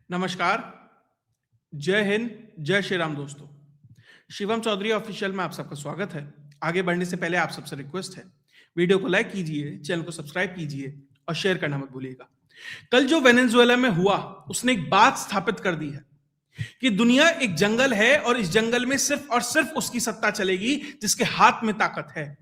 नमस्कार, जय हिंद, जय श्री राम दोस्तों। शिवम चौधरी ऑफिशियल में आप सबका स्वागत है। आगे बढ़ने से पहले आप सबसे रिक्वेस्ट है, वीडियो को लाइक कीजिए, चैनल को सब्सक्राइब कीजिए और शेयर करना मत भूलिएगा। कल जो वेनेजुएला में हुआ, उसने एक बात स्थापित कर दी है कि दुनिया एक जंगल है और इस जंगल में सिर्फ और सिर्फ उसकी सत्ता चलेगी जिसके हाथ में ताकत है।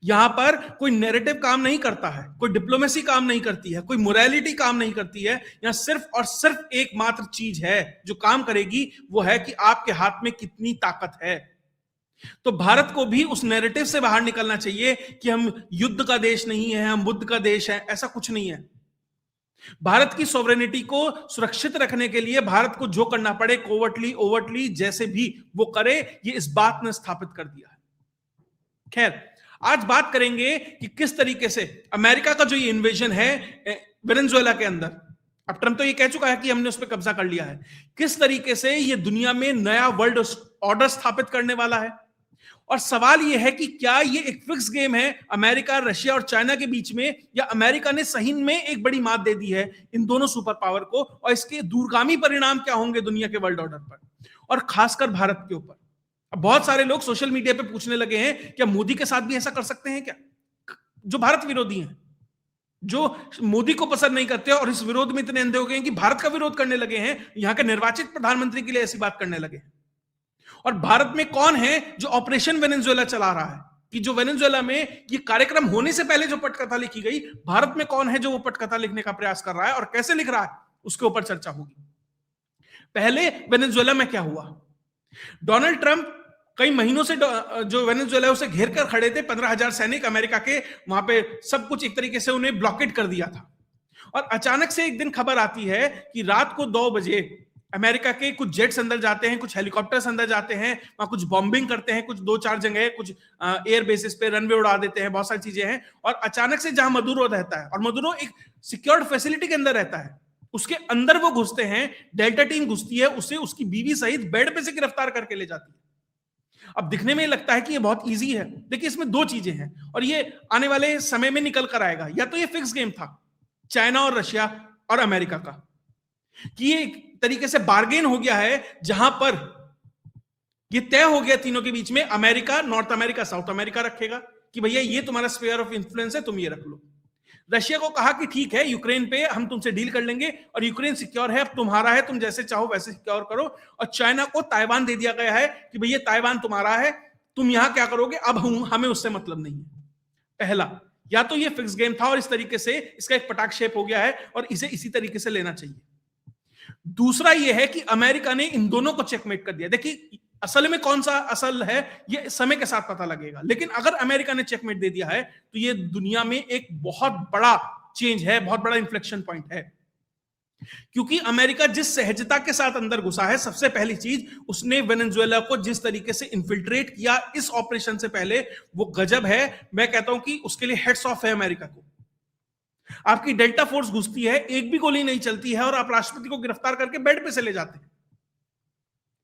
यहां पर कोई नैरेटिव काम नहीं करता है, कोई डिप्लोमेसी काम नहीं करती है, कोई मोरालिटी काम नहीं करती है। यहां सिर्फ और सिर्फ एकमात्र चीज है जो काम करेगी, वो है कि आपके हाथ में कितनी ताकत है। तो भारत को भी उस नैरेटिव से बाहर निकलना चाहिए कि हम युद्ध का देश नहीं है, हम बुद्ध का देश है। ऐसा कुछ नहीं है। भारत की सॉवरेनिटी को सुरक्षित रखने के लिए भारत को जो करना पड़े, कोवर्टली ओवर्टली जैसे भी वो करे, ये इस बात ने स्थापित कर दिया है। खैर, आज बात करेंगे कि किस तरीके से अमेरिका का जो ये इन्वेजन है वेनेजुएला के अंदर, अब ट्रंप तो ये कह चुका है कि हमने उस पर कब्जा कर लिया है, किस तरीके से ये दुनिया में नया वर्ल्ड ऑर्डर स्थापित करने वाला है। और सवाल ये है कि क्या ये एक फिक्स गेम है अमेरिका, रशिया और चाइना के बीच में, या अमेरिका ने सही में एक बड़ी मात दे दी है इन दोनों सुपर पावर को, और इसके दूरगामी परिणाम क्या होंगे दुनिया के वर्ल्ड ऑर्डर पर और खासकर भारत के ऊपर। अब बहुत सारे लोग सोशल मीडिया पे पूछने लगे हैं, क्या मोदी के साथ भी ऐसा कर सकते हैं क्या, जो भारत विरोधी हैं, जो मोदी को पसंद नहीं करते और इस विरोध में इतने अंधे हो गए हैं कि भारत का विरोध करने लगे हैं, यहां के निर्वाचित प्रधानमंत्री के लिए ऐसी बात करने लगे हैं। और भारत में कौन है जो ऑपरेशन वेनेजुएला चला रहा है, कि जो वेनेजुएला में ये कार्यक्रम होने से पहले जो पटकथा लिखी गई, भारत में कौन है जो वो पटकथा लिखने का प्रयास कर रहा है और कैसे लिख रहा है, उसके ऊपर चर्चा होगी। पहले वेनेजुएला में क्या हुआ। डोनाल्ड ट्रंप कई महीनों से जो वेनेजुएला उसे घेर कर खड़े थे, 15,000 सैनिक अमेरिका के, वहां पे सब कुछ एक तरीके से उन्हें ब्लॉकेट कर दिया था। और अचानक से एक दिन खबर आती है कि रात को 2 बजे अमेरिका के कुछ जेट्स अंदर जाते हैं, कुछ हेलीकॉप्टर्स अंदर जाते हैं, वहां कुछ बॉम्बिंग करते हैं, कुछ 2-4 जगह, कुछ एयर बेसिस पे रनवे उड़ा देते हैं, बहुत सारी चीजें हैं। और अचानक से जहां मदुरो रहता है, और मदुरो एक सिक्योर्ड फैसिलिटी के अंदर रहता है, उसके अंदर वो घुसते हैं, डेल्टा टीम घुसती है, उसे उसकी बीवी सहित बेड पे से गिरफ्तार करके ले जाती है। अब दिखने में लगता है कि ये बहुत इजी है, देखिए इसमें 2 चीजें हैं और ये आने वाले समय में निकल कर आएगा। या तो ये फिक्स गेम था चाइना और रशिया और अमेरिका का, कि ये एक तरीके से बार्गेन हो गया है, जहां पर ये तय हो गया तीनों के बीच में, America north America south America रखेगा कि भैया ये तुम्हारा स्फीयर ऑफ इन्फ्लुएंस है, तुम ये रख लो। रशिया को कहा कि ठीक है, यूक्रेन पे हम तुमसे डील कर लेंगे और यूक्रेन सिक्योर है, अब तुम्हारा है, तुम जैसे चाहो वैसे सिक्योर करो। और चाइना को ताइवान दे दिया गया है कि भैया ताइवान तुम्हारा है, तुम यहां क्या करोगे, अब हमें उससे मतलब नहीं है। पहला, या तो ये फिक्स गेम था और इस तरीके से इसका एक पटाख शेप हो गया है और इसे इसी तरीके से लेना चाहिए। दूसरा यह है कि अमेरिका ने इन दोनों को चेकमेट कर दिया। देखिए असल में कौन सा असल है ये समय के साथ पता लगेगा, लेकिन अगर अमेरिका ने चेकमेट दे दिया है तो ये दुनिया में एक बहुत बड़ा चेंज है, बहुत बड़ा इन्फ्लेक्शन पॉइंट है। क्योंकि अमेरिका जिस सहजता के साथ अंदर घुसा है, सबसे पहली चीज उसने वेनेजुएला को जिस तरीके से इन्फिल्ट्रेट किया इस ऑपरेशन से पहले, वो गजब है। मैं कहता हूं कि उसके लिए हेड्स ऑफ है अमेरिका को। आपकी डेल्टा फोर्स घुसती है, एक भी गोली नहीं चलती है और आप राष्ट्रपति को गिरफ्तार करके बेड पे से ले जाते हैं।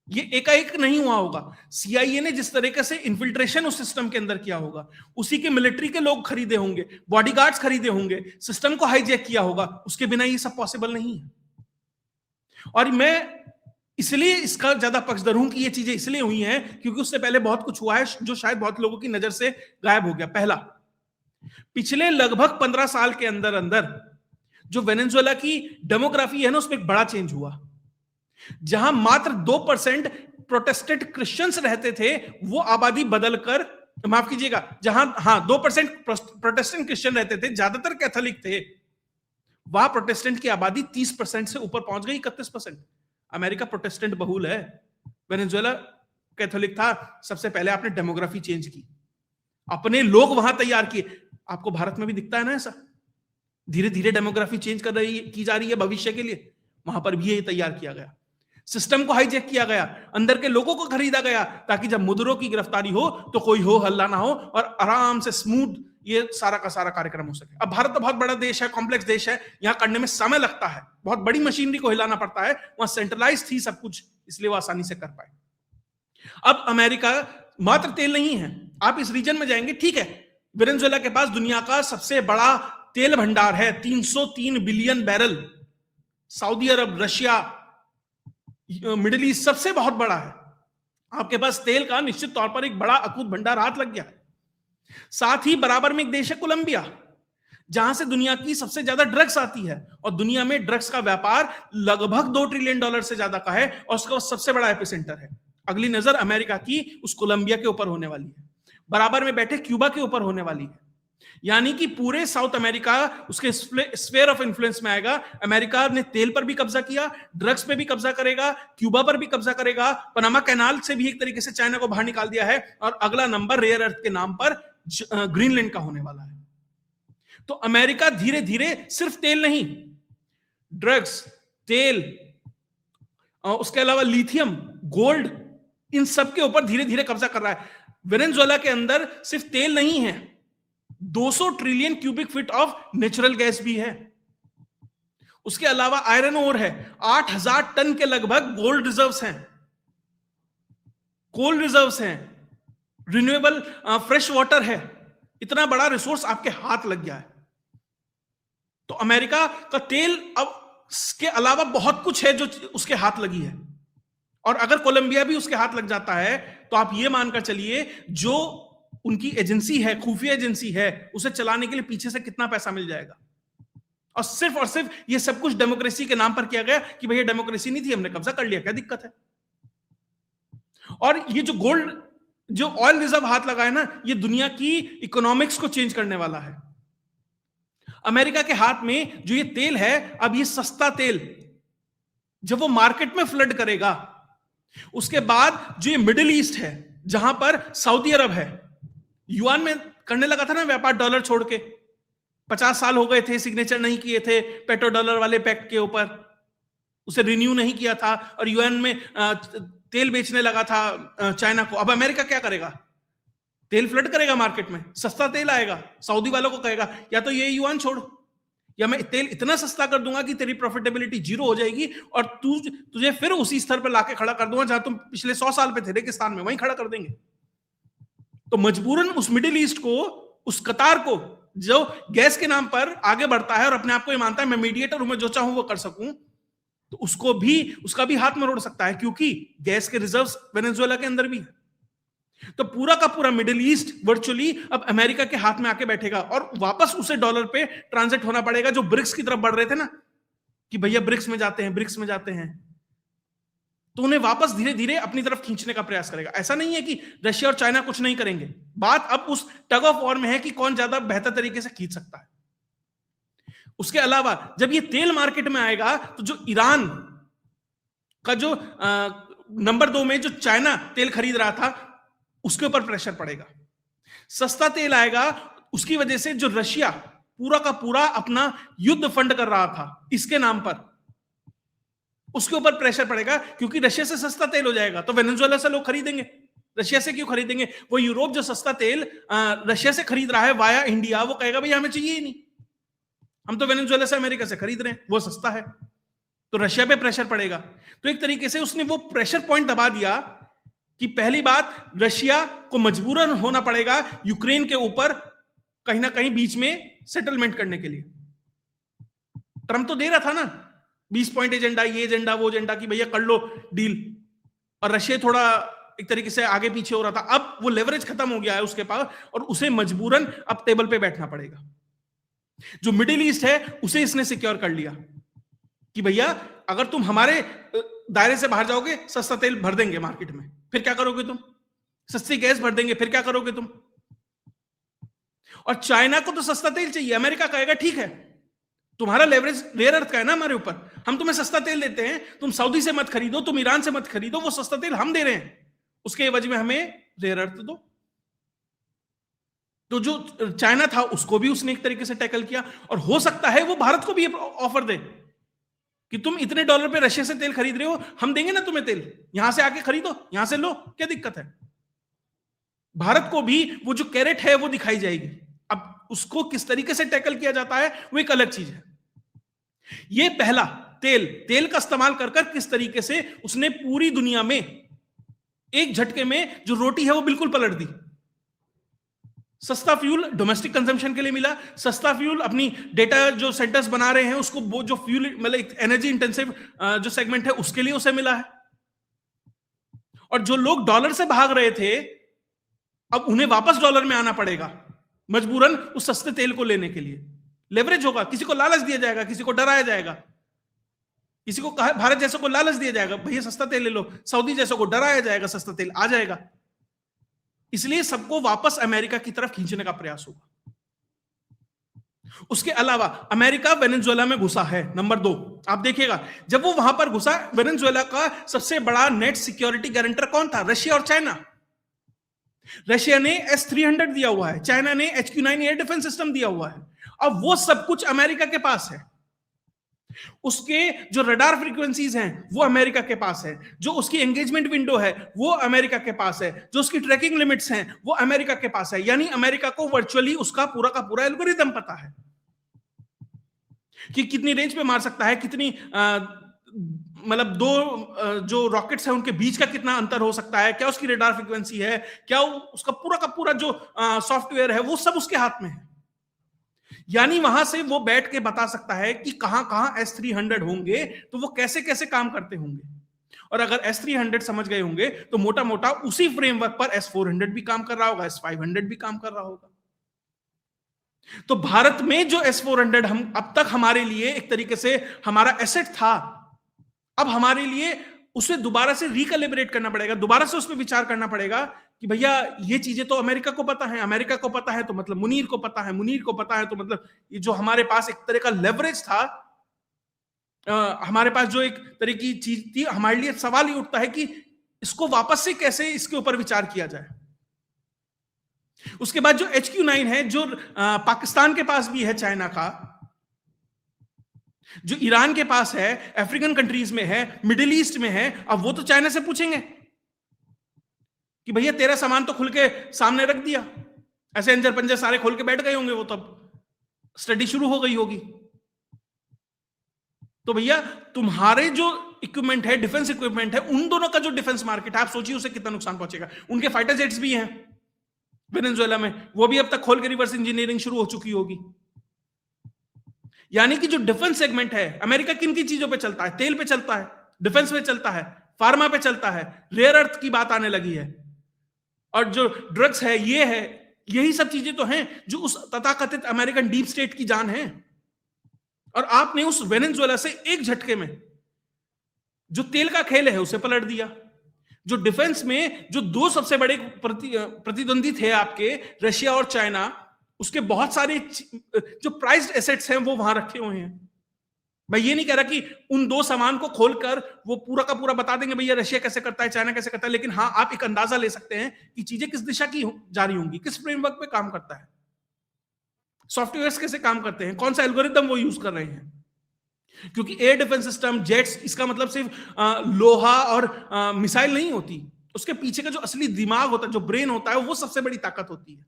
ये एकाएक नहीं हुआ होगा। सीआईए ने जिस तरीके से इन्फिल्ट्रेशन उस सिस्टम के अंदर किया होगा, उसी के मिलिट्री के लोग खरीदे होंगे, बॉडीगार्ड्स खरीदे होंगे, सिस्टम को हाईजैक किया होगा, उसके बिना ये सब पॉसिबल नहीं है। और मैं इसलिए इसका ज्यादा पक्षधर हूं कि ये चीजें इसलिए हुई हैं क्योंकि उससे पहले बहुत कुछ हुआ है जो शायद बहुत लोगों की नजर से गायब हो गया। पहला, पिछले लगभग 15 साल के अंदर अंदर जो वेनेजुएला की डेमोग्राफी है ना, उसमें एक बड़ा चेंज हुआ। जहां मात्र 2% प्रोटेस्टेंट क्रिश्चियंस रहते थे, वो आबादी बदलकर, माफ कीजिएगा, जहां 2% प्रोटेस्टेंट क्रिश्चियन रहते थे, ज्यादातर कैथोलिक थे, वहां प्रोटेस्टेंट की आबादी 30% से ऊपर पहुंच गई, 31%। अमेरिका प्रोटेस्टेंट बहुल है, वेनेजुएला कैथोलिक था। सबसे पहले आपने डेमोग्राफी चेंज की, अपने लोग वहां तैयार किए। आपको भारत में भी दिखता है ना ऐसा, धीरे धीरे डेमोग्राफी चेंज की जा रही है भविष्य के लिए। वहां पर भी ये तैयार किया गया, सिस्टम को हाईजैक किया गया, अंदर के लोगों को खरीदा गया, ताकि जब मुद्रो की गिरफ्तारी हो तो कोई हो हल्ला ना हो और आराम से स्मूथ ये सारा का सारा कार्यक्रम हो सके। अब भारत तो बहुत बड़ा देश है, कॉम्प्लेक्स देश है, यहां करने में समय लगता है, बहुत बड़ी मशीनरी को हिलाना पड़ता है। वहां सेंट्रलाइज थी सब कुछ, इसलिए वो आसानी से कर पाए। अब अमेरिका मात्र तेल नहीं है, आप इस रीजन में जाएंगे, ठीक है, वेनेजुएला के पास दुनिया का सबसे बड़ा तेल भंडार है, 303 बिलियन बैरल। सऊदी अरब, रशिया, मिडिल ईस्ट सबसे बहुत बड़ा है। आपके पास तेल का निश्चित तौर पर एक बड़ा अकूत भंडार हाथ लग गया है। साथ ही बराबर में एक देश है कोलंबिया, जहां से दुनिया की सबसे ज्यादा ड्रग्स आती है, और दुनिया में ड्रग्स का व्यापार लगभग $2 ट्रिलियन से ज्यादा का है, और उसका सबसे बड़ा एपिसेंटर है। अगली नजर अमेरिका की उस कोलंबिया के ऊपर होने वाली है, बराबर में बैठे क्यूबा के ऊपर होने वाली है। यानी कि पूरे साउथ अमेरिका उसके स्फीयर ऑफ इन्फ्लुएंस में आएगा। अमेरिका ने तेल पर भी कब्जा किया, ड्रग्स पे भी कब्जा करेगा, क्यूबा पर भी कब्जा करेगा, पनामा कैनाल से भी एक तरीके से चाइना को बाहर निकाल दिया है, और अगला नंबर रेयर अर्थ के नाम पर ग्रीनलैंड का होने वाला है। तो अमेरिका धीरे धीरे सिर्फ तेल नहीं, ड्रग्स, तेल, उसके अलावा लिथियम, गोल्ड, इन सब के ऊपर धीरे धीरे कब्जा कर रहा है। वेनेजुएला के अंदर सिर्फ तेल नहीं है, 200 trillion cubic feet of natural gas भी है। उसके अलावा आयरन ओर है, 8000 टन के लगभग गोल्ड रिजर्व्स हैं, कोल रिजर्व्स हैं, रिन्यूएबल फ्रेश वाटर है। इतना बड़ा रिसोर्स आपके हाथ लग गया है। तो अमेरिका का तेल अब के अलावा बहुत कुछ है जो उसके हाथ लगी है, और अगर कोलंबिया भी उसके हाथ लग जाता है तो आप यह मानकर चलिए जो उनकी एजेंसी है, खुफिया एजेंसी है, उसे चलाने के लिए पीछे से कितना पैसा मिल जाएगा। और सिर्फ ये सब कुछ डेमोक्रेसी के नाम पर किया गया कि भैया डेमोक्रेसी नहीं थी, हमने कब्जा कर लिया, क्या दिक्कत है। और ये जो गोल्ड, जो ऑयल रिजर्व हाथ लगा है ना, ये दुनिया की इकोनॉमिक्स को चेंज करने वाला है। अमेरिका के हाथ में जो ये तेल है, अब ये सस्ता तेल जब वो मार्केट में फ्लड करेगा, उसके बाद जो ये मिडिल ईस्ट है, जहां पर सऊदी अरब है, युआन में करने लगा था ना व्यापार, डॉलर छोड़ के 50 साल हो गए थे, सिग्नेचर नहीं किए थे पेट्रो डॉलर वाले पैक्ट के ऊपर, उसे रिन्यू नहीं किया था, और युआन में तेल बेचने लगा था चाइना को। अब अमेरिका क्या करेगा? तेल फ्लड करेगा मार्केट में, सस्ता तेल आएगा, सऊदी वालों को कहेगा या तो ये युआन छोड़, या मैं तेल इतना सस्ता कर दूंगा कि तेरी प्रॉफिटेबिलिटी जीरो हो जाएगी, और तुझे फिर उसी स्तर पर लाके खड़ा कर दूंगा जहां तुम पिछले 100 साल पे थे, रेगिस्तान में, वहीं खड़ा कर देंगे। तो मजबूरन उस मिडिल ईस्ट को, उस कतार को, जो गैस के नाम पर आगे बढ़ता है और अपने आप को ये मानता है मैं मीडिएटर हूं, मैं जो चाहूं वो कर सकूं, तो उसका भी हाथ मरोड़ सकता है, क्योंकि गैस के रिजर्व्स वेनेजुएला के अंदर भी है। तो पूरा का पूरा मिडिल ईस्ट वर्चुअली अब अमेरिका के हाथ में आके बैठेगा, और वापस उसे डॉलर पे ट्रांजिट होना पड़ेगा, जो ब्रिक्स की तरफ बढ़ रहे थे ना कि भैया ब्रिक्स में जाते हैं, ब्रिक्स में जाते हैं, तो उन्हें वापस धीरे धीरे अपनी तरफ खींचने का प्रयास करेगा। ऐसा नहीं है कि रशिया और चाइना कुछ नहीं करेंगे, बात अब उस टग ऑफ वॉर में है कि कौन ज्यादा बेहतर तरीके से खींच सकता है। उसके अलावा जब ये तेल मार्केट में आएगा, तो जो ईरान का जो नंबर 2 में जो चाइना तेल खरीद रहा था, उसके ऊपर प्रेशर पड़ेगा। सस्ता तेल आएगा, उसकी वजह से जो रशिया पूरा का पूरा अपना युद्ध फंड कर रहा था इसके नाम पर, उसके ऊपर प्रेशर पड़ेगा, क्योंकि रशिया से सस्ता तेल हो जाएगा तो वेनेजुएला से लोग खरीदेंगे। रशिया से क्यों खरीदेंगे? वो यूरोप जो सस्ता तेल रशिया से खरीद रहा है वाया इंडिया, वो कहेगा भैया हमें चाहिए ही नहीं, हम तो वेनेजुएला से, अमेरिका से खरीद रहे हैं, वो सस्ता है, तो रशिया पे प्रेशर पड़ेगा। तो एक तरीके से उसने वो प्रेशर पॉइंट दबा दिया कि पहली बात, रशिया को मजबूरन होना पड़ेगा यूक्रेन के ऊपर कहीं ना कहीं बीच में सेटलमेंट करने के लिए। ट्रंप तो दे रहा था ना 20 पॉइंट एजेंडा, ये एजेंडा, वो एजेंडा, कि भैया कर लो डील, और रशिया थोड़ा एक तरीके से आगे पीछे हो रहा था। अब वो लेवरेज खत्म हो गया है उसके पास, और उसे मजबूरन अब टेबल पे बैठना पड़ेगा। जो मिडिल ईस्ट है उसे इसने सिक्योर कर लिया कि भैया अगर तुम हमारे दायरे से बाहर जाओगे, सस्ता तेल भर देंगे मार्केट में, फिर क्या करोगे तुम? सस्ती गैस भर देंगे, फिर क्या करोगे तुम? और चाइना को तो सस्ता तेल चाहिए, अमेरिका कहेगा ठीक है, तुम्हारा लेवरेज रेयर अर्थ का है ना हमारे ऊपर, हम तुम्हें सस्ता तेल देते हैं, तुम सऊदी से मत खरीदो, तुम ईरान से मत खरीदो, वो सस्ता तेल हम दे रहे हैं, उसके एवज में हमें रेयर अर्थ दो। तो जो चाइना था उसको भी उसने एक तरीके से टैकल किया, और हो सकता है वो भारत को भी ऑफर दे कि तुम इतने डॉलर पे रशिया से तेल खरीद रहे हो, हम देंगे ना तुम्हें तेल, यहां से आके खरीदो, यहां से लो, क्या दिक्कत है? भारत को भी वो जो कैरेट है वो दिखाई जाएगी। अब उसको किस तरीके से टैकल किया जाता है वो एक अलग चीज है। ये पहला तेल का इस्तेमाल कर किस तरीके से उसने पूरी दुनिया में एक झटके में जो रोटी है वो बिल्कुल पलट दी। सस्ता फ्यूल डोमेस्टिक कंजम्पशन के लिए मिला, सस्ता फ्यूल अपनी डेटा जो सेंटर्स बना रहे हैं उसको, वो जो फ्यूल मतलब एनर्जी इंटेंसिव जो सेगमेंट है उसके लिए उसे मिला है। और जो लोग डॉलर से भाग रहे थे, अब उन्हें वापस डॉलर में आना पड़ेगा मजबूरन उस सस्ते तेल को लेने के लिए। लेवरेज होगा, किसी को लालच दिया जाएगा, किसी को डराया जाएगा, किसी को भारत जैसे को लालच दिया जाएगा, भैया सस्ता तेल ले लो, सऊदी जैसे को डराया जाएगा, सस्ता तेल आ जाएगा। इसलिए सबको वापस अमेरिका की तरफ खींचने का प्रयास होगा। उसके अलावा अमेरिका वेनेजुएला में घुसा है। नंबर 2, आप देखिएगा जब वो वहां पर घुसा, वेनेजुएला का सबसे बड़ा नेट सिक्योरिटी गारंटर कौन था? रशिया और चाइना। रशिया ने S-300 दिया हुआ है, चाइना ने HQ-9 एयर डिफेंस सिस्टम दिया हुआ है। अब वो सब कुछ अमेरिका के पास है। उसके जो रडार फ्रीक्वेंसीज हैं वो अमेरिका के पास है, जो उसकी एंगेजमेंट विंडो है वो अमेरिका के पास है, जो उसकी ट्रैकिंग लिमिट्स हैं वो अमेरिका के पास है। यानी अमेरिका को वर्चुअली उसका पूरा का पूरा एल्गोरिदम पता है कि कितनी रेंज पे मार सकता है, कितनी मतलब दो जो रॉकेट्स हैं उनके बीच का कितना अंतर हो सकता है, क्या उसकी रडार फ्रीक्वेंसी है, क्या उसका पूरा का पूरा जो सॉफ्टवेयर है वो सब उसके हाथ में है। यानी वहां से वो बैठ के बता सकता है कि कहां कहां S-300 होंगे, तो वो कैसे कैसे काम करते होंगे। और अगर S-300 समझ गए होंगे तो मोटा मोटा उसी फ्रेमवर्क पर S-400 भी काम कर रहा होगा, S-500 भी काम कर रहा होगा। तो भारत में जो S-400 हम अब तक हमारे लिए एक तरीके से हमारा एसेट था, अब हमारे लिए उसे दोबारा से रिकैलिब्रेट करना पड़ेगा, दोबारा से उस पर विचार करना पड़ेगा कि भैया ये चीजें तो अमेरिका को पता है, अमेरिका को पता है तो मतलब मुनीर को पता है, मुनीर को पता है तो मतलब ये जो हमारे पास एक तरह का लेवरेज था, हमारे पास जो एक तरह की चीज थी, हमारे लिए सवाल ये उठता है कि इसको वापस से कैसे इसके ऊपर विचार किया जाए। उसके बाद जो HQ-9 है, जो पाकिस्तान के पास भी है चाइना का, जो ईरान के पास है, अफ्रीकन कंट्रीज में है, मिडिल ईस्ट में है, अब वो तो चाइना से पूछेंगे कि भैया तेरा सामान तो खुल के सामने रख दिया, ऐसे अंजर पंजर सारे खोल के बैठ गए होंगे, वो तब स्टडी शुरू हो गई होगी। तो भैया तुम्हारे जो इक्विपमेंट है, डिफेंस इक्विपमेंट है, उन दोनों का जो डिफेंस मार्केट है, आप सोचिए उसे कितना नुकसान पहुंचेगा। उनके फाइटर जेट्स भी हैं वेनेजुएला में, वो भी अब तक खोल के रिवर्स इंजीनियरिंग शुरू हो चुकी होगी। यानी कि जो डिफेंस सेगमेंट है, अमेरिका किन की चीजों पे चलता है? तेल पे चलता है, डिफेंस पे चलता है, फार्मा पे चलता है, रेयर अर्थ की बात आने लगी है, और जो ड्रग्स है ये है, यही सब चीजें तो हैं जो उस तथाकथित अमेरिकन डीप स्टेट की जान है। और आपने उस वेनेजुएला से एक झटके में जो तेल का खेल है उसे पलट दिया। जो डिफेंस में जो दो सबसे बड़े प्रतिद्वंदी थे आपके, रशिया और चाइना, उसके बहुत सारे जो प्राइज्ड एसेट्स हैं वो वहां रखे हुए हैं। मैं ये नहीं कह रहा कि उन दो सामान को खोलकर वो पूरा का पूरा बता देंगे भैया रशिया कैसे करता है, चाइना कैसे करता है, लेकिन हाँ आप एक अंदाजा ले सकते हैं कि चीजें किस दिशा की जा रही होंगी, किस फ्रेमवर्क पे काम करता है, सॉफ्टवेयर्स कैसे काम करते हैं, कौन सा एल्गोरिदम वो यूज कर रहे हैं। क्योंकि एयर डिफेंस सिस्टम, जेट्स, इसका मतलब सिर्फ लोहा और मिसाइल नहीं होती, उसके पीछे का जो असली दिमाग होता है, जो ब्रेन होता है, वो सबसे बड़ी ताकत होती है।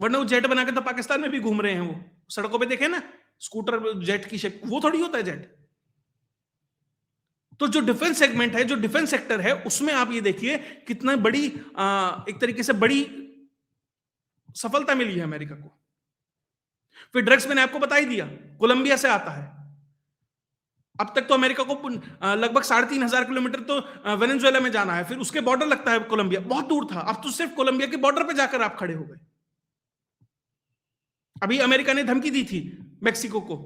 वरना वो जेट बना के तो पाकिस्तान में भी घूम रहे हैं, वो सड़कों पे देखे ना, स्कूटर जेट की शेप, वो थोड़ी होता है जेट। तो जो डिफेंस सेगमेंट है, जो डिफेंस सेक्टर है, उसमें आप ये देखिए कितना बड़ी एक तरीके से बड़ी सफलता मिली है अमेरिका को। फिर ड्रग्स मैंने आपको बता ही दिया, कोलंबिया से आता है। अब तक तो अमेरिका को लगभग 3,500 किलोमीटर तो वेनेजुएला में जाना है, फिर उसके बॉर्डर लगता है कोलंबिया, बहुत दूर था, अब तो सिर्फ कोलंबिया के बॉर्डर पे जाकर आप खड़े हो गए। अभी अमेरिका ने धमकी दी थी मेक्सिको को,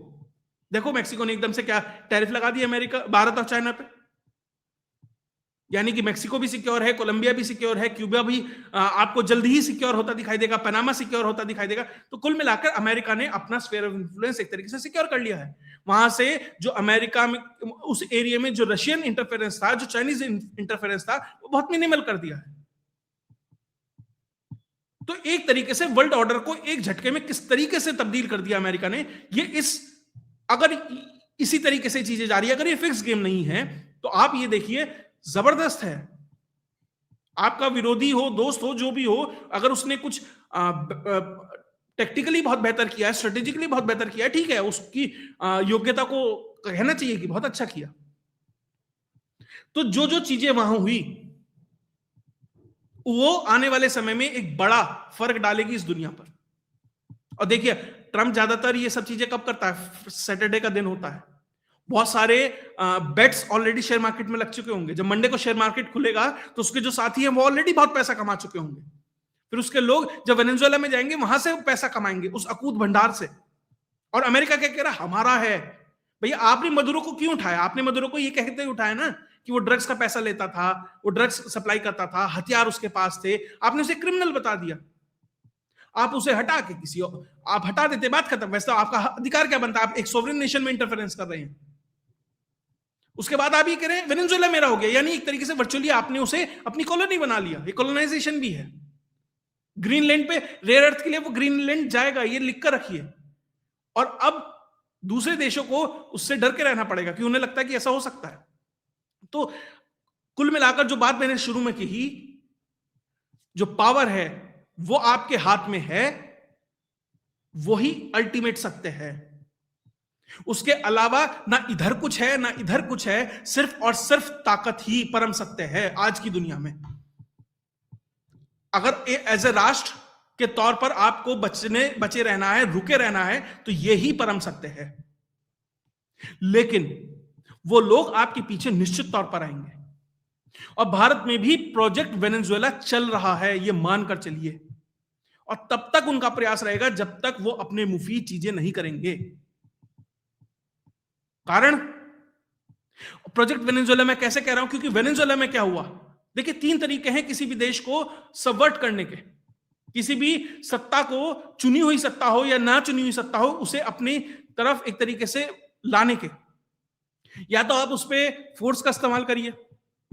देखो मेक्सिको ने एकदम से क्या टैरिफ लगा दी अमेरिका, भारत और चाइना पे। यानी कि मेक्सिको भी सिक्योर है, कोलंबिया भी सिक्योर है, क्यूबा भी आपको जल्दी ही सिक्योर होता दिखाई देगा, पनामा सिक्योर होता दिखाई देगा। तो कुल मिलाकर अमेरिका ने अपना स्फीयर ऑफ इन्फ्लुएंस एक तरीके से सिक्योर कर लिया है। वहां से जो अमेरिका में उस एरिया में जो रशियन इंटरफेरेंस था, जो चाइनीज इंटरफेरेंस था, वो बहुत मिनिमल कर दिया है। तो एक तरीके से वर्ल्ड ऑर्डर को एक झटके में किस तरीके से तब्दील कर दिया अमेरिका ने, ये इस अगर इसी तरीके से चीजें जारी है, अगर ये फिक्स गेम नहीं है तो आप ये देखिए जबरदस्त है। आपका विरोधी हो, दोस्त हो, जो भी हो, अगर उसने कुछ टेक्निकली बहुत बेहतर किया है, स्ट्रेटेजिकली बहुत बेहतर किया है, ठीक है, उसकी योग्यता को कहना चाहिए कि बहुत अच्छा किया। तो जो जो चीजें वहां हुई वो आने वाले समय में एक बड़ा फर्क डालेगी इस दुनिया पर। और देखिए, ट्रंप ज्यादातर ये सब चीजें कब करता है? सैटरडे का दिन होता है। बहुत सारे बेट्स ऑलरेडी शेयर मार्केट में लग चुके होंगे। जब मंडे को शेयर मार्केट खुलेगा तो उसके जो साथी हैं वो ऑलरेडी बहुत पैसा कमा चुके होंगे। फिर उसके लोग जब वेनेजुएला में जाएंगे वहां से पैसा कमाएंगे उस अकूत भंडार से। और अमेरिका क्या कह रहा है? हमारा है। भैया आपने मदुरो को क्यों उठाया? आपने मदुरो को ये कहते हुए उठाया ना कि वो ड्रग्स का पैसा लेता था, वो ड्रग्स सप्लाई करता था, हथियार उसके पास थे। आपने उसे क्रिमिनल बता दिया। आप उसे हटा के किसी और, आप हटा देते, बात खत्म। वैसे तो आपका अधिकार क्या बनता है? आप एक सोवरेन नेशन में इंटरफेरेंस कर रहे हैं। उसके बाद आप ये कह रहे हैं वेनेजुएला मेरा हो गया, यानी एक तरीके से वर्चुअली आपने उसे अपनी कॉलोनी बना लिया। ये कॉलोनाइजेशन भी है। ग्रीनलैंड पे रेयर अर्थ के लिए वो ग्रीनलैंड जाएगा, ये लिख कर रखिए। और अब दूसरे देशों को उससे डर के रहना पड़ेगा कि उन्हें लगता है कि ऐसा हो सकता है। तो कुल मिलाकर जो बात मैंने शुरू में कही, जो पावर है वो आपके हाथ में है, वही अल्टीमेट सत्य है। उसके अलावा ना इधर कुछ है ना इधर कुछ है, सिर्फ और सिर्फ ताकत ही परम सत्य है आज की दुनिया में। अगर एज ए राष्ट्र के तौर पर आपको बचे रहना है, रुके रहना है, तो यही परम सत्य है। लेकिन वो लोग आपके पीछे निश्चित तौर पर आएंगे। और भारत में भी प्रोजेक्ट वेनेजुएला चल रहा है, ये मानकर चलिए। और तब तक उनका प्रयास रहेगा जब तक वो अपने मुफीद चीजें नहीं करेंगे। कारण प्रोजेक्ट वेनेजुएला मैं कैसे कह रहा हूं? क्योंकि वेनेजुएला में क्या हुआ, देखिए 3 तरीके हैं किसी भी देश को सबवर्ट करने के। किसी भी सत्ता को, चुनी हुई सत्ता हो या ना चुनी हुई सत्ता हो, उसे अपनी तरफ एक तरीके से लाने के। या तो आप उस पर फोर्स का इस्तेमाल करिए,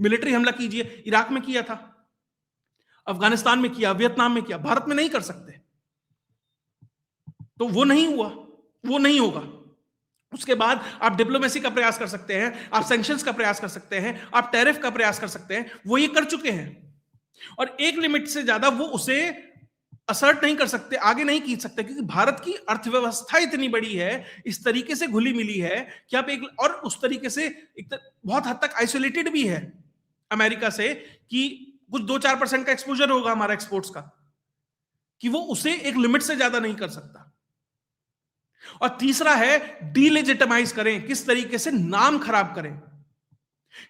मिलिट्री हमला कीजिए। इराक में किया था, अफगानिस्तान में किया, वियतनाम में किया। भारत में नहीं कर सकते, तो वो नहीं हुआ, वो नहीं होगा। उसके बाद आप डिप्लोमेसी का प्रयास कर सकते हैं, आप सैंक्शंस का प्रयास कर सकते हैं, आप टैरिफ का प्रयास कर सकते हैं। वो ये कर चुके हैं। और एक लिमिट से ज्यादा वो उसे असर्ट नहीं कर सकते, आगे नहीं खींच सकते, क्योंकि भारत की अर्थव्यवस्था इतनी बड़ी है, इस तरीके से घुली मिली है कि आप एक, और उस तरीके से बहुत हद तक आइसोलेटेड भी है अमेरिका से, कि कुछ 2-4% का एक्सपोजर होगा हमारा एक्सपोर्ट्स का, कि वो उसे एक लिमिट से ज्यादा नहीं कर सकता। और तीसरा है डीलेजिटिमाइज करें, किस तरीके से नाम खराब करें,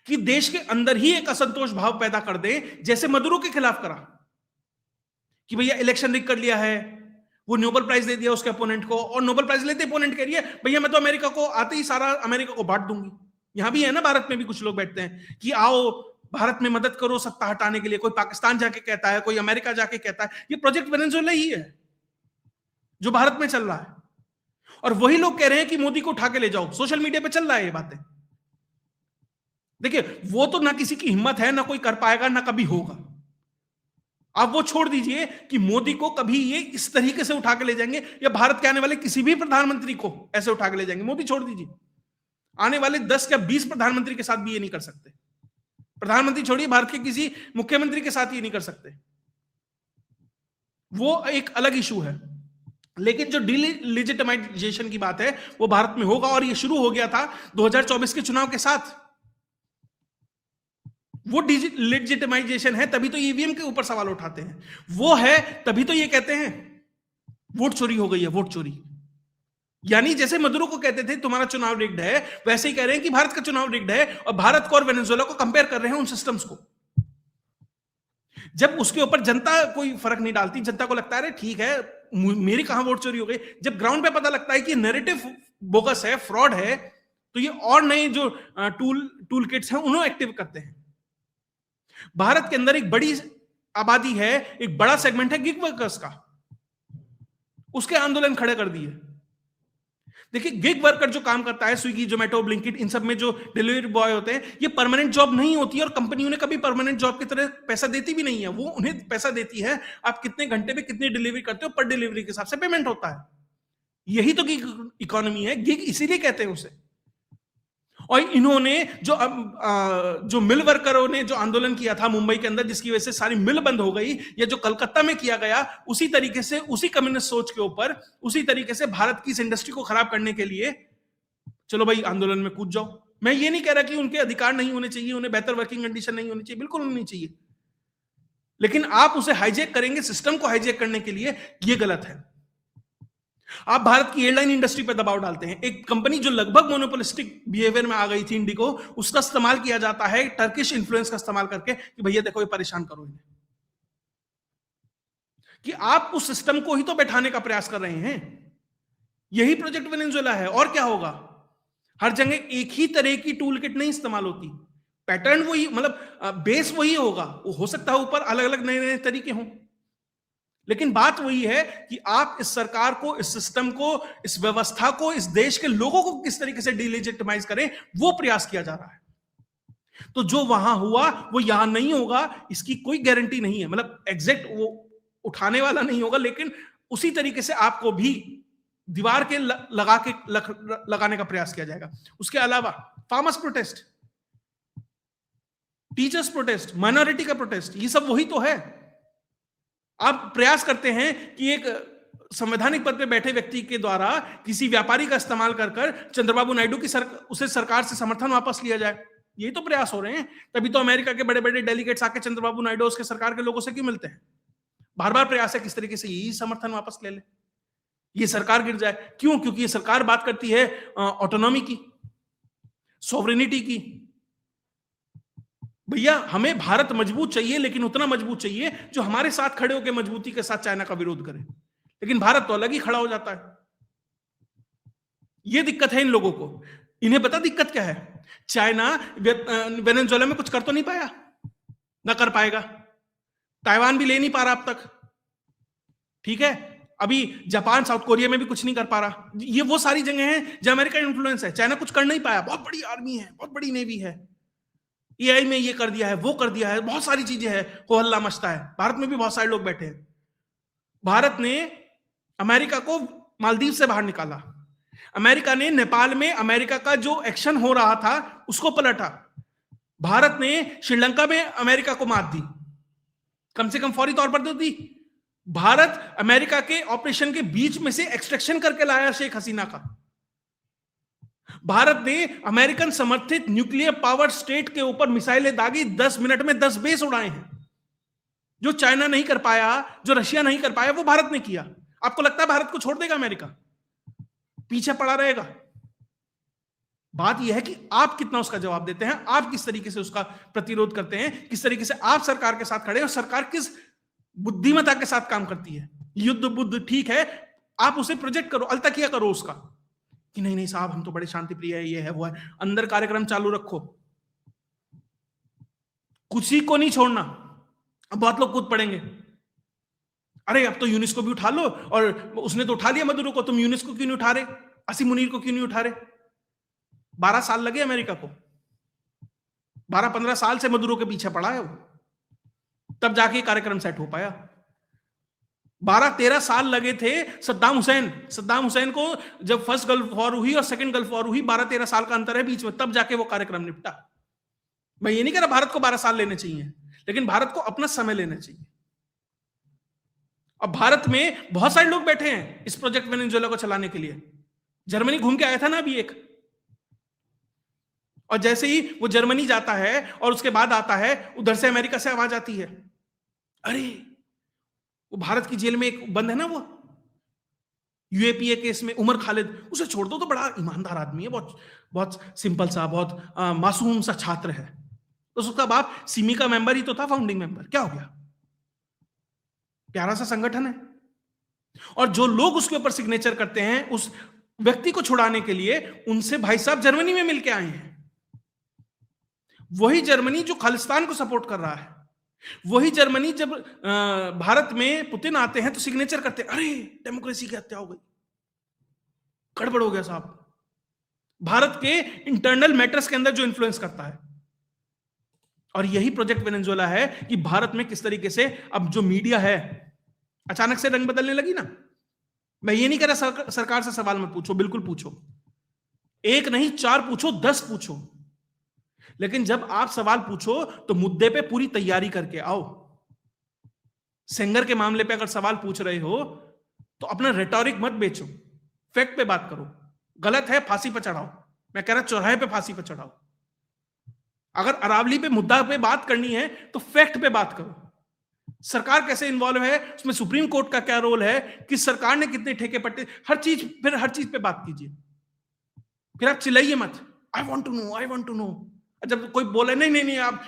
कि देश के अंदर ही एक असंतोष भाव पैदा कर दें, जैसे मदुरो के खिलाफ करा कि भैया इलेक्शन रिग कर लिया है, वो नोबेल प्राइज दे दिया उसके अपोनेंट को, और नोबेल प्राइज लेते अपोनेंट कह रही है भैया मैं तो अमेरिका को आते ही सारा अमेरिका को बांट दूंगी। यहां भी है ना, भारत में भी कुछ लोग बैठते हैं कि आओ भारत में मदद करो सत्ता हटाने के लिए। कोई पाकिस्तान जाके कहता है, कोई अमेरिका जाके कहता है। ये प्रोजेक्ट वेनेजुएला ही है जो भारत में चल रहा है। और वही लोग कह रहे हैं कि मोदी को उठा के ले जाओ। सोशल मीडिया पे चल रहा है ये बातें। देखिए, वो तो ना किसी की हिम्मत है, ना कोई कर पाएगा, ना कभी होगा। आप वो छोड़ दीजिए कि मोदी को कभी ये इस तरीके से उठा के ले जाएंगे, या भारत के आने वाले किसी भी प्रधानमंत्री को ऐसे उठा के ले जाएंगे। मोदी छोड़ दीजिए, आने वाले 10 या 20 प्रधानमंत्री के साथ भी ये नहीं कर सकते। प्रधानमंत्री छोड़िए, भारत के किसी मुख्यमंत्री के साथ ये नहीं कर सकते। वो एक अलग इशू है। लेकिन जो डिलेजिटिमाइजेशन की बात है वो भारत में होगा, और ये शुरू हो गया था 2024 के चुनाव के साथ। वो डिलेजिटिमाइजेशन है, तभी तो ईवीएम के ऊपर सवाल उठाते हैं। वो है तभी तो ये कहते हैं वोट चोरी हो गई है, वोट चोरी। यानी जैसे मदुरो को कहते थे तुम्हारा चुनाव रिग्ड है, वैसे ही कह रहे हैं कि भारत का चुनाव रिग्ड है, और भारत को और वेनेजुएला को कंपेयर कर रहे हैं उन सिस्टम्स को। जब उसके ऊपर जनता कोई फर्क नहीं डालती, जनता को लगता है ठीक है मेरी कहां वोट चोरी हो गई। जब ग्राउंड पे पता लगता है कि नैरेटिव बोगस है, फ्रॉड है, तो ये और नए जो टूल किट्स हैं उन्हें एक्टिव करते हैं। भारत के अंदर एक बड़ी आबादी है, एक बड़ा सेगमेंट है गिग वर्कर्स का, उसके आंदोलन खड़े कर दिए। देखिए, गिग वर्कर जो काम करता है, स्विगी, जोमेटो, ब्लिंकिट, इन सब में जो डिलीवरी बॉय होते हैं, ये परमानेंट जॉब नहीं होती है, और कंपनी उन्हें कभी परमानेंट जॉब की तरह पैसा देती भी नहीं है। वो उन्हें पैसा देती है आप कितने घंटे में कितनी डिलीवरी करते हो, पर डिलीवरी के हिसाब से पेमेंट होता है। यही तो गिग इकोनॉमी है, गिग इसीलिए कहते हैं उसे। और इन्होंने जो मिल वर्करों ने जो आंदोलन किया था मुंबई के अंदर, जिसकी वजह से सारी मिल बंद हो गई, या जो कलकत्ता में किया गया, उसी तरीके से, उसी कम्युनिस्ट सोच के ऊपर, उसी तरीके से भारत की इस इंडस्ट्री को खराब करने के लिए चलो भाई आंदोलन में कूद जाओ। मैं ये नहीं कह रहा कि उनके अधिकार नहीं होने चाहिए, उन्हें बेहतर वर्किंग कंडीशन नहीं होनी चाहिए, बिल्कुल नहीं चाहिए। लेकिन आप उसे हाईजैक करेंगे सिस्टम को हाईजैक करने के लिए, यह गलत है। आप भारत की एयरलाइन इंडस्ट्री पर दबाव डालते हैं। एक कंपनी जो लगभग मोनोपोलिस्टिक बिहेवियर में आ गई थी, इंडिगो, उसका इस्तेमाल किया जाता है टर्किश इन्फ्लुएंस का इस्तेमाल करके कि भैया देखो ये परेशान करो इन्हें, कि आप उस सिस्टम को ही तो बैठाने का प्रयास कर रहे हैं। यही प्रोजेक्ट वेनेजुएला है। और क्या होगा? हर जगह एक ही तरह की टूल किट नहीं इस्तेमाल होती, पैटर्न वही, मतलब बेस वही होगा। वो हो सकता है ऊपर अलग अलग नए नए तरीके हों, लेकिन बात वही है कि आप इस सरकार को, इस सिस्टम को, इस व्यवस्था को, इस देश के लोगों को किस तरीके से डिलेजिटिमाइज करें, वो प्रयास किया जा रहा है। तो जो वहां हुआ वो यहां नहीं होगा, इसकी कोई गारंटी नहीं है। मतलब एग्जैक्ट वो उठाने वाला नहीं होगा, लेकिन उसी तरीके से आपको भी दीवार के लगाने का प्रयास किया जाएगा। उसके अलावा farmers protest, teachers protest, minority का प्रोटेस्ट, ये सब वही तो है। आप प्रयास करते हैं कि एक संवैधानिक पद पे बैठे व्यक्ति के द्वारा किसी व्यापारी का इस्तेमाल कर चंद्रबाबू नायडू की उसे सरकार से समर्थन वापस लिया जाए। यही तो प्रयास हो रहे हैं। तभी तो अमेरिका के बड़े बड़े डेलीगेट्स आके चंद्रबाबू नायडू उसके सरकार के लोगों से क्यों मिलते हैं? बार बार प्रयास है किस तरीके से यही समर्थन वापस ले ले, ये सरकार गिर जाए। क्यों? क्योंकि ये सरकार बात करती है ऑटोनॉमी की, सॉवरेनिटी की। भैया हमें भारत मजबूत चाहिए, लेकिन उतना मजबूत चाहिए जो हमारे साथ खड़े होकर मजबूती के साथ चाइना का विरोध करे। लेकिन भारत तो अलग ही खड़ा हो जाता है। यह दिक्कत है इन लोगों को। इन्हें पता दिक्कत क्या है? चाइना वेनेजुएला में कुछ कर तो नहीं पाया, ना कर पाएगा। ताइवान भी ले नहीं पा रहा अब तक, ठीक है। अभी जापान, साउथ कोरिया में भी कुछ नहीं कर पा रहा। ये वो सारी जगह हैं जहां अमेरिका इन्फ्लुएंस है। चाइना कुछ कर नहीं पाया। बहुत बड़ी आर्मी है, बहुत बड़ी नेवी है, एआई में ये कर दिया है, वो कर दिया है, बहुत सारी चीजें हैं, हो हल्ला मचता है। भारत में भी बहुत सारे लोग बैठे हैं। भारत ने अमेरिका को मालदीव से बाहर निकाला। अमेरिका ने नेपाल में अमेरिका का जो एक्शन हो रहा था उसको पलटा। भारत ने श्रीलंका में अमेरिका को मात दी, कम से कम फौरी तौर पर तो दी। भारत अमेरिका के ऑपरेशन के बीच में से एक्सट्रैक्शन करके लाया शेख हसीना का। भारत ने अमेरिकन समर्थित न्यूक्लियर पावर स्टेट के ऊपर मिसाइलें दागी, 10 मिनट में 10 बेस उड़ाए हैं। जो चाइना नहीं कर पाया, जो रशिया नहीं कर पाया, वो भारत ने किया। आपको लगता है भारत को छोड़ देगा अमेरिका? पीछे पड़ा रहेगा? बात यह है कि आप कितना उसका जवाब देते हैं, आप किस तरीके से उसका प्रतिरोध करते हैं, किस तरीके से आप सरकार के साथ खड़े हैं और सरकार किस बुद्धिमत्ता के साथ काम करती है। युद्ध बुद्ध ठीक है, आप उसे प्रोजेक्ट करो, अलतकिया करो उसका कि नहीं नहीं साहब हम तो बड़े शांति प्रिय है, ये है वो है। अंदर कार्यक्रम चालू रखो, किसी को नहीं छोड़ना। अब बहुत लोग कूद पड़ेंगे, अरे अब तो यूनेस्को भी उठा लो, और उसने तो उठा लिया मदुरो को, तुम यूनेस्को क्यों नहीं उठा रहे, असीम मुनीर को क्यों नहीं उठा रहे? 12 साल लगे अमेरिका को, 12-15 साल से मदुरो के पीछे पड़ा है वो, तब जाके कार्यक्रम सेट हो पाया। 12-13 साल लगे थे सद्दाम हुसैन को, जब फर्स्ट गल्फ वॉर हुई और सेकंड गल्फ वॉर हुई, 12-13 साल का अंतर है बीच में, तब जाके वो कार्यक्रम निपटा। मैं ये नहीं कह रहा भारत को 12 साल लेने चाहिए, लेकिन भारत को अपना समय लेना चाहिए। अब भारत में बहुत सारे लोग बैठे हैं इस प्रोजेक्ट वेनेजुएला को चलाने के लिए। जर्मनी घूम के आया था ना अभी एक, और जैसे ही वो जर्मनी जाता है और उसके बाद आता है, उधर से अमेरिका से आवाज आती है, अरे वो भारत की जेल में एक बंद है ना, वो यूएपीए केस में उमर खालिद, उसे छोड़ दो, तो बड़ा ईमानदार आदमी है, बहुत बहुत सिंपल सा, बहुत मासूम सा छात्र है। तो उसका बाप सिमी का मेंबर ही तो था, फाउंडिंग मेंबर। क्या हो गया? प्यारा सा संगठन है। और जो लोग उसके ऊपर सिग्नेचर करते हैं उस व्यक्ति को छुड़ाने के लिए, उनसे भाई साहब जर्मनी में मिलके आए हैं। वही जर्मनी जो खालिस्तान को सपोर्ट कर रहा है, वही जर्मनी जब भारत में पुतिन आते हैं तो सिग्नेचर करते हैं, अरे डेमोक्रेसी की हत्या हो गई, गड़बड़ हो गया साहब। भारत के इंटरनल मैटर्स के अंदर जो इन्फ्लुएंस करता है। और यही प्रोजेक्ट वेनेजुएला है कि भारत में किस तरीके से अब जो मीडिया है अचानक से रंग बदलने लगी ना। मैं ये नहीं कह रहा सरकार से सवाल मत पूछो, बिल्कुल पूछो, एक नहीं 4 पूछो, 10 पूछो, लेकिन जब आप सवाल पूछो तो मुद्दे पे पूरी तैयारी करके आओ। सेंगर के मामले पे अगर सवाल पूछ रहे हो तो अपना रेटोरिक मत बेचो, फैक्ट पे बात करो। गलत है फांसी पे चढ़ाओ, मैं कह रहा चौराहे पे फांसी पे चढ़ाओ। अगर अरावली पे मुद्दा पे बात करनी है तो फैक्ट पे बात करो। सरकार कैसे इन्वॉल्व है उसमें, सुप्रीम कोर्ट का क्या रोल है, कि सरकार ने कितने ठेके पट्टे, हर चीज पे बात कीजिए। फिर आप चिल्लाइए मत, I want to know, I want to know. जब कोई बोले नहीं नहीं नहीं आप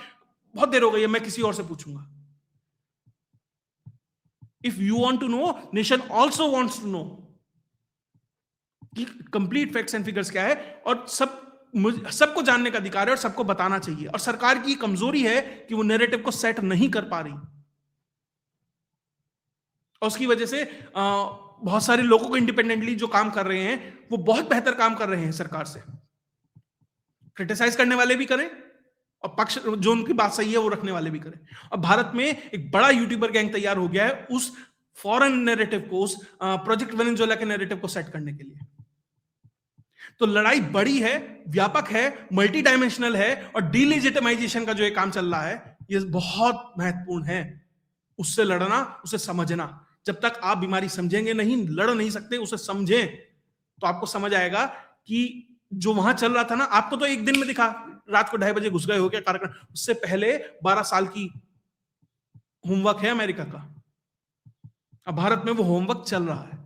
बहुत देर हो गई है, मैं किसी और से पूछूंगा। If you want to know, nation also wants to know कि कंप्लीट फैक्ट्स एंड फिगर्स क्या है, और सबको जानने का अधिकार है और सबको बताना चाहिए। और सरकार की कमजोरी है कि वो नैरेटिव को सेट नहीं कर पा रही, और उसकी वजह से बहुत सारे लोगों को इंडिपेंडेंटली जो काम कर रहे हैं वो बहुत बेहतर काम कर रहे हैं सरकार से। क्रिटिसाइज करने वाले भी करें और पक्ष जो उनकी बात सही है वो रखने वाले भी करें। और भारत में एक बड़ा यूट्यूबर गैंग तैयार हो गया है उस फॉरेन नैरेटिव को, उस प्रोजेक्ट वेनेजुएला के नैरेटिव को सेट करने के लिए। तो लड़ाई बड़ी है, व्यापक है, मल्टी डायमेंशनल है, और डिलेजिटिमाइजेशन का जो ये काम चल रहा है ये बहुत महत्वपूर्ण है। उससे लड़ना, उसे समझना। जब तक आप बीमारी समझेंगे नहीं, लड़ नहीं सकते, उसे समझें, तो आपको समझ आएगा कि जो वहां चल रहा था ना, आपको तो एक दिन में दिखा, रात को 2:30 बजे घुस गए हो क्या कार्यक्रम, उससे पहले 12 साल की होमवर्क है अमेरिका का। अब भारत में वो होमवर्क चल रहा है,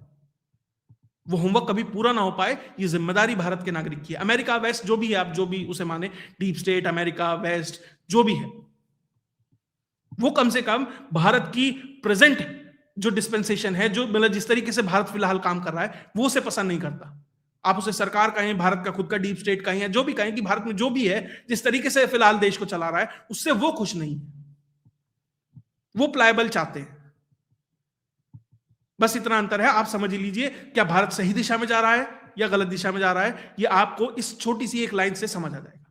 वो होमवर्क कभी पूरा ना हो पाए, ये जिम्मेदारी भारत के नागरिक की है। अमेरिका वेस्ट जो भी है, आप जो भी उसे माने, डीप स्टेट, अमेरिका वेस्ट जो भी है, वो कम से कम भारत की प्रेजेंट जो डिस्पेंसेशन है, जो मतलब जिस तरीके से भारत फिलहाल काम कर रहा है, वो उसे पसंद नहीं करता। आप उसे सरकार कहें, भारत का खुद का डीप स्टेट कहें, या जो भी कहें कि भारत में जो भी है, जिस तरीके से फिलहाल देश को चला रहा है, उससे वो खुश नहीं है। वो प्लायबल चाहते हैं। बस इतना अंतर है, आप समझ लीजिए क्या भारत सही दिशा में जा रहा है या गलत दिशा में जा रहा है, ये आपको इस छोटी सी एक लाइन से समझ आ जाएगा।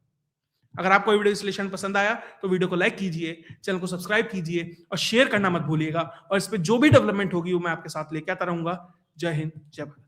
अगर आपको वीडियो विश्लेषण पसंद आया तो वीडियो को लाइक कीजिए, चैनल को सब्सक्राइब कीजिए और शेयर करना मत भूलिएगा। और इस पे जो भी डेवलपमेंट होगी वो मैं आपके साथ लेके आता रहूंगा। जय हिंद, जय भारत।